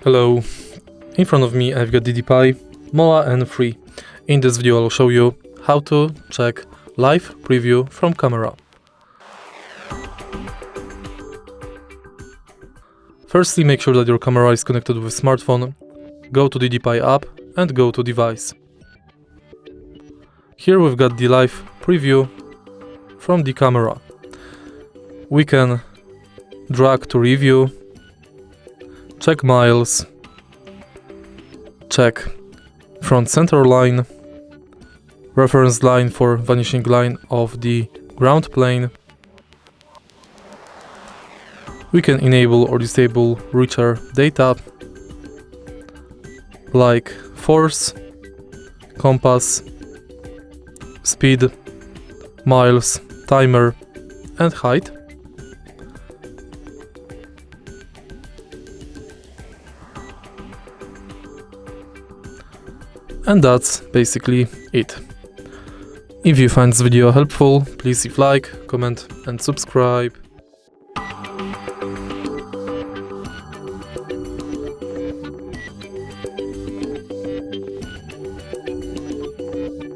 Hello, in front of me I've got DDPai Mola N3. In this video I'll show you how to check live preview from camera. Firstly, make sure that your camera is connected with smartphone. Go to DDPai app and go to device. Here we've got the live preview from the camera. We can drag to review, check miles, check front center line, reference line for vanishing line of the ground plane. We can enable or disable richer data like force, compass, speed, miles, timer and height. And that's basically it. If you find this video helpful, please leave like, comment and subscribe.